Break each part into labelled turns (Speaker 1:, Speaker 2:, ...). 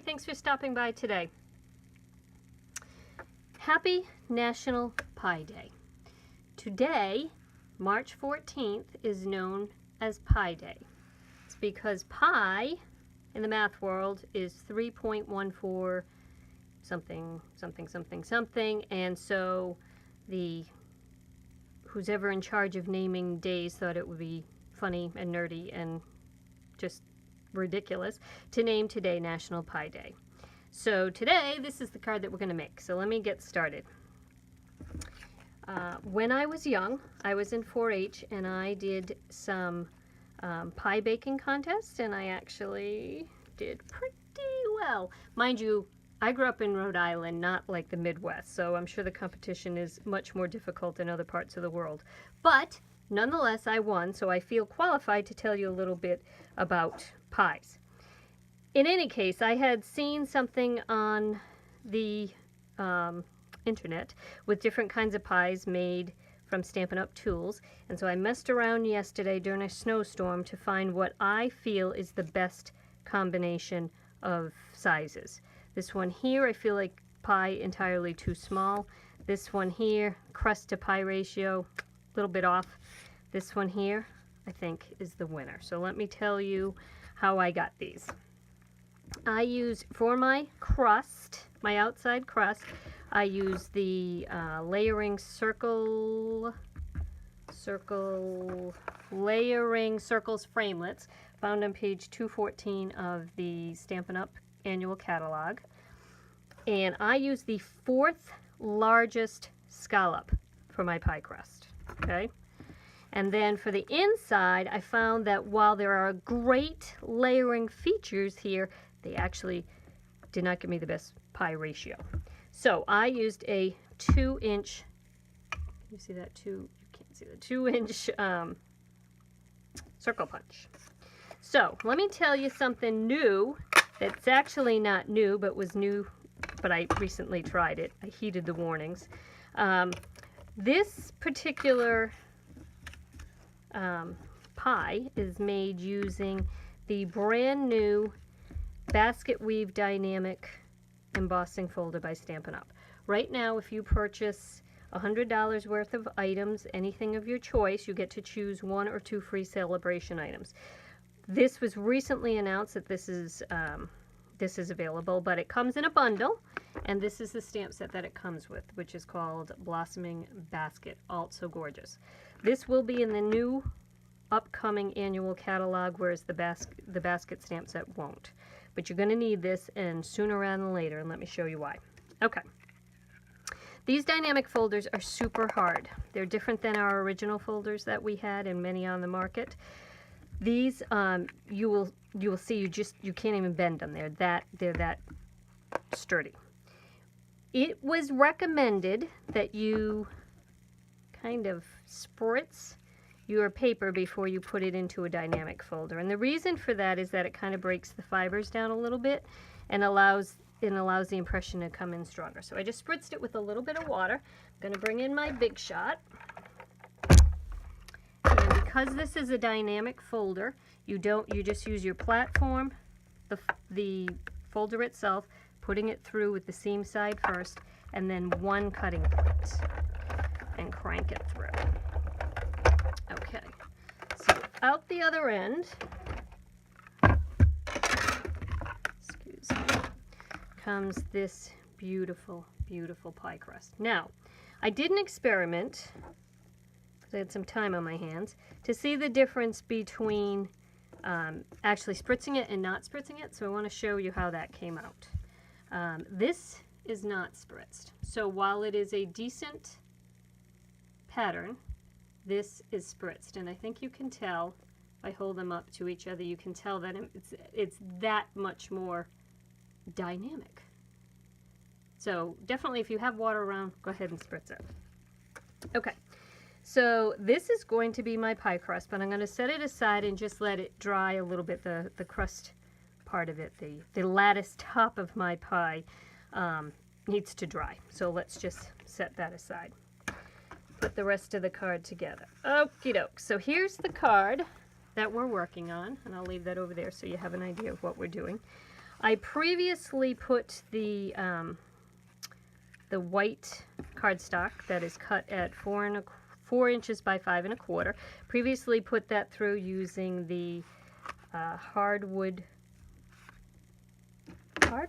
Speaker 1: Hi, thanks for stopping by today. Happy National Pie Day. Today, March 14th, is known as Pi Day. It's because pi in the math world is 3.14 something, something, something, something, and so who's ever in charge of naming days thought it would be funny and nerdy and just ridiculous to name today National Pie Day. So today, this is the card that we're going to make. So let me get started. When I was young, I was in 4-H and I did some pie baking contests, and I actually did pretty well. Mind you, I grew up in Rhode Island, not like the Midwest, so I'm sure the competition is much more difficult in other parts of the world. But nonetheless, I won, so I feel qualified to tell you a little bit about pies. In any case, I had seen something on the internet with different kinds of pies made from Stampin' Up! Tools, and so I messed around yesterday during a snowstorm to find what I feel is the best combination of sizes. This one here, I feel like pie entirely too small. This one here, crust to pie ratio, a little bit off. This one here, I think, is the winner. So let me tell you how I got these. I use, for my crust, my outside crust, I use the layering circles framelits, found on page 214 of the Stampin' Up! Annual Catalog. And I use the 4th largest scallop for my pie crust, okay? And then for the inside, I found that while there are great layering features here, they actually did not give me the best pie ratio. So I used a 2-inch, you see that you can't see the 2-inch circle punch. So let me tell you something new that's actually not new, but was new, but I recently tried it. I heeded the warnings. This particular pie is made using the brand new Basket Weave Dynamic Embossing Folder by Stampin' Up! Right now, if you purchase $100 worth of items, anything of your choice, you get to choose 1 or 2 free celebration items. This was recently announced that this is available, but it comes in a bundle, and this is the stamp set that it comes with, which is called Blossoming Basket. Also gorgeous. This will be in the new upcoming annual catalog, whereas the basket stamp set won't. But you're going to need this, and sooner rather than later, and let me show you why. Okay. These dynamic folders are super hard. They're different than our original folders that we had and many on the market. These, you will see, you can't even bend them. They're that sturdy. It was recommended that you kind of spritz your paper before you put it into a dynamic folder. And the reason for that is that it kind of breaks the fibers down a little bit and allows the impression to come in stronger. So I just spritzed it with a little bit of water. I'm going to bring in my Big Shot. And because this is a dynamic folder, you just use your platform, the folder itself, putting it through with the seam side first, and then one cutting point, and crank it through. Okay, so out the other end, excuse me, comes this beautiful, beautiful pie crust. Now, I did an experiment, because I had some time on my hands, to see the difference between actually spritzing it and not spritzing it, so I want to show you how that came out. This is not spritzed, so while it is a decent pattern, this is spritzed, and I think you can tell, if I hold them up to each other, you can tell that it's that much more dynamic. So definitely, if you have water around, go ahead and spritz it. Okay, so this is going to be my pie crust, but I'm going to set it aside and just let it dry a little bit, the crust part of it, the lattice top of my pie needs to dry. So let's just set that aside. Put the rest of the card together. Okie doke. So here's the card that we're working on, and I'll leave that over there so you have an idea of what we're doing. I previously put the white cardstock that is cut at 4 inches by 5 1/4. Previously put that through using the hardwood. I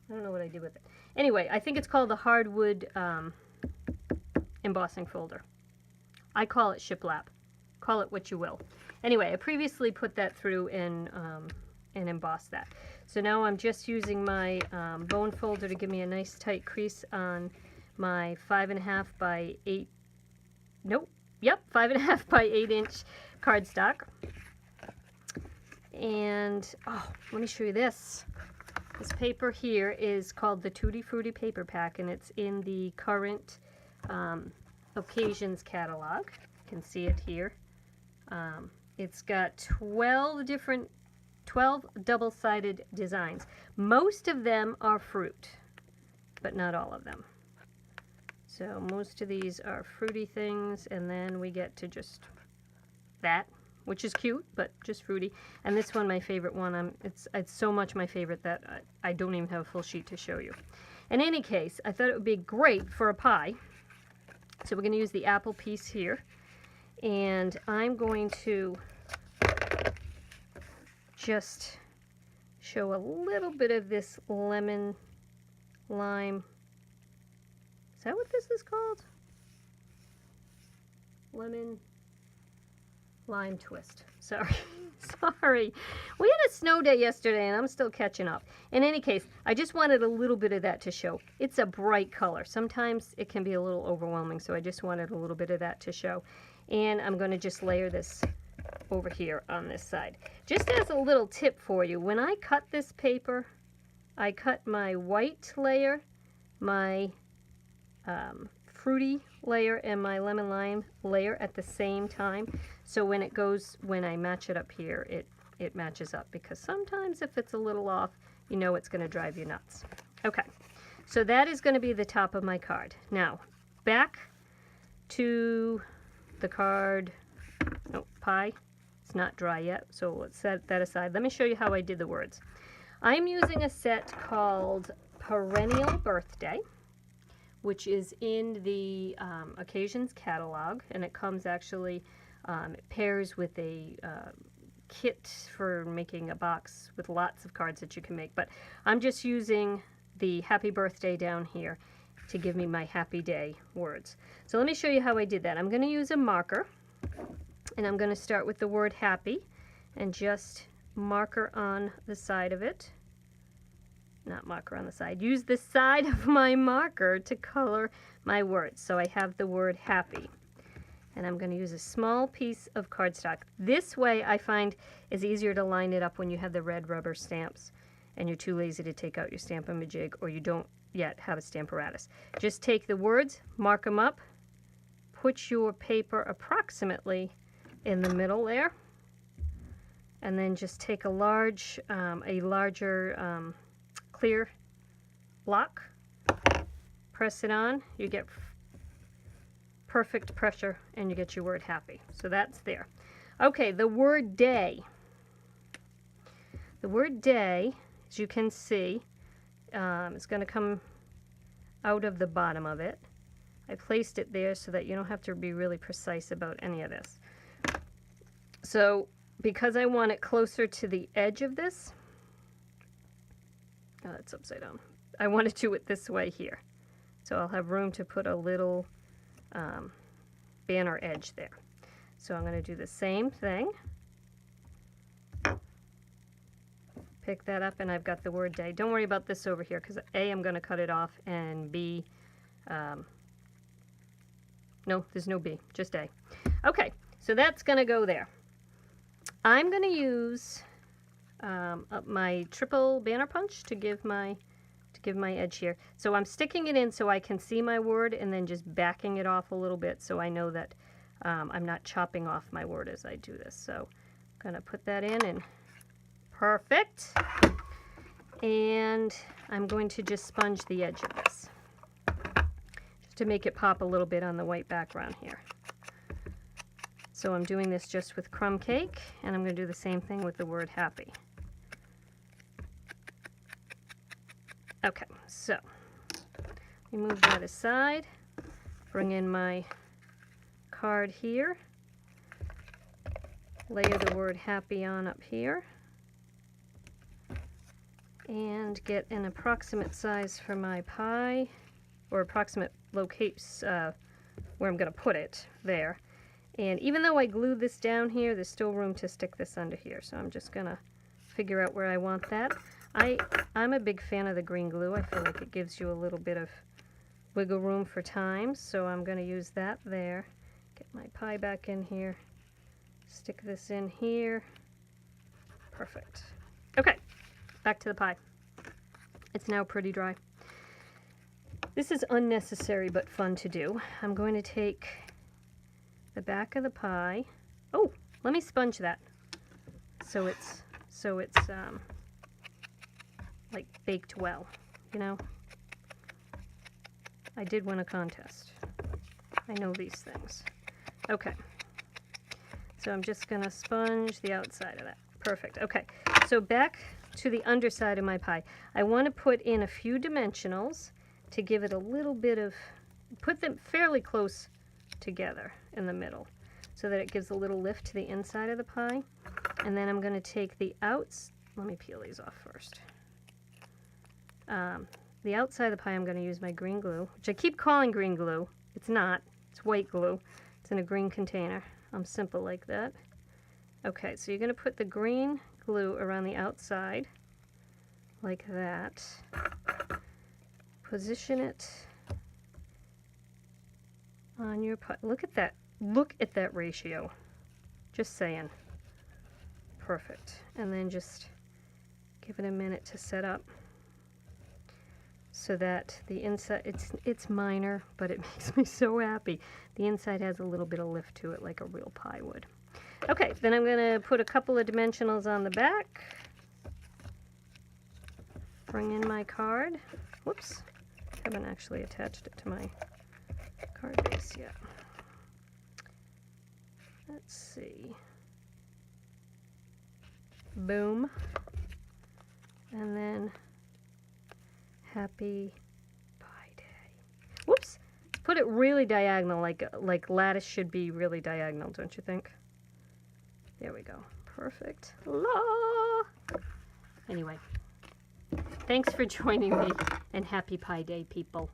Speaker 1: don't know what I did with it. Anyway, I think it's called the hardwood embossing folder. I call it shiplap. Call it what you will. Anyway, I previously put that through and embossed that. So now I'm just using my bone folder to give me a nice tight crease on my 5 1/2 by 8. Nope. Yep, 5 1/2 by 8 inch cardstock. And oh, let me show you this. This paper here is called the Tutti Frutti paper pack, and it's in the current occasions catalog. You can see it here. It's got 12 double-sided designs. Most of them are fruit, but not all of them. So most of these are fruity things, and then we get to just that, which is cute, but just fruity. And this one, my favorite one, it's so much my favorite that I don't even have a full sheet to show you. In any case, I thought it would be great for a pie. So we're going to use the apple piece here. And I'm going to just show a little bit of this lemon lime. Is that what this is called? Lemon lime twist. Sorry. Sorry. We had a snow day yesterday and I'm still catching up. In any case, I just wanted a little bit of that to show. It's a bright color. Sometimes it can be a little overwhelming, so I just wanted a little bit of that to show. And I'm going to just layer this over here on this side. Just as a little tip for you, when I cut this paper, I cut my white layer, my fruity layer, and my lemon lime layer at the same time. So when I match it up here, it matches up, because sometimes if it's a little off, you know it's going to drive you nuts. Okay, so that is going to be the top of my card. Now, back to the card. Oh, pie. It's not dry yet, so let's set that aside. Let me show you how I did the words. I'm using a set called Perennial Birthday, which is in the Occasions catalog, and it comes actually, it pairs with a kit for making a box with lots of cards that you can make. But I'm just using the Happy Birthday down here to give me my happy day words. So let me show you how I did that. I'm going to use a marker, and I'm going to start with the word happy and just marker on the side of it. Not marker on the side. Use the side of my marker to color my words. So I have the word happy. And I'm going to use a small piece of cardstock. This way I find is easier to line it up when you have the red rubber stamps and you're too lazy to take out your Stamp-A-Majig, or you don't yet have a Stamparatus. Just take the words, mark them up, put your paper approximately in the middle there, and then just take a larger clear block, press it on, you get perfect pressure, and you get your word happy. So that's there. Okay, the word day. The word day, as you can see, is going to come out of the bottom of it. I placed it there so that you don't have to be really precise about any of this. So because I want it closer to the edge of this, oh, that's upside down. I want to do it this way here. So I'll have room to put a little banner edge there. So I'm going to do the same thing. Pick that up, and I've got the word day. Don't worry about this over here, because A, I'm going to cut it off, and B, no, there's no B, just A. Okay, so that's going to go there. I'm going to use my triple banner punch to give my edge here. So I'm sticking it in so I can see my word, and then just backing it off a little bit so I know that I'm not chopping off my word as I do this. So I'm going to put that in, and perfect. And I'm going to just sponge the edge of this just to make it pop a little bit on the white background here. So I'm doing this just with crumb cake, and I'm going to do the same thing with the word happy. Okay, so we move that aside, bring in my card here, layer the word happy on up here, and get an approximate size for my pie, or approximate location where I'm going to put it there. And even though I glued this down here, there's still room to stick this under here, so I'm just going to figure out where I want that. I'm a big fan of the green glue. I feel like it gives you a little bit of wiggle room for time, so I'm going to use that there. Get my pie back in here, stick this in here. Perfect. Okay, back to the pie. It's now pretty dry. This is unnecessary but fun to do. I'm going to take the back of the pie. Oh, let me sponge that so it's like baked well, you know. I did win a contest. I know these things. Okay, so I'm just gonna sponge the outside of that. Perfect. Okay, so back to the underside of my pie. I want to put in a few dimensionals to give it a little bit of, put them fairly close together in the middle so that it gives a little lift to the inside of the pie. And then I'm going to take the outs, let me peel these off first. The outside of the pie I'm going to use my green glue, which I keep calling green glue. It's not, it's white glue. It's in a green container. I'm simple like that. Okay, so you're going to put the green glue around the outside like that. Position it on your pie. Look at that. Look at that ratio. Just saying. Perfect. And then just give it a minute to set up so that the inside, it's minor, but it makes me so happy. The inside has a little bit of lift to it like a real pie would. Okay, then I'm going to put a couple of dimensionals on the back. Bring in my card. Whoops. Haven't actually attached it to my card base yet. Let's see. Boom. And then happy pie day. Whoops. Put it really diagonal, like lattice should be really diagonal, don't you think? There we go. Perfect. La! Anyway, thanks for joining me, and happy Pie Day, people.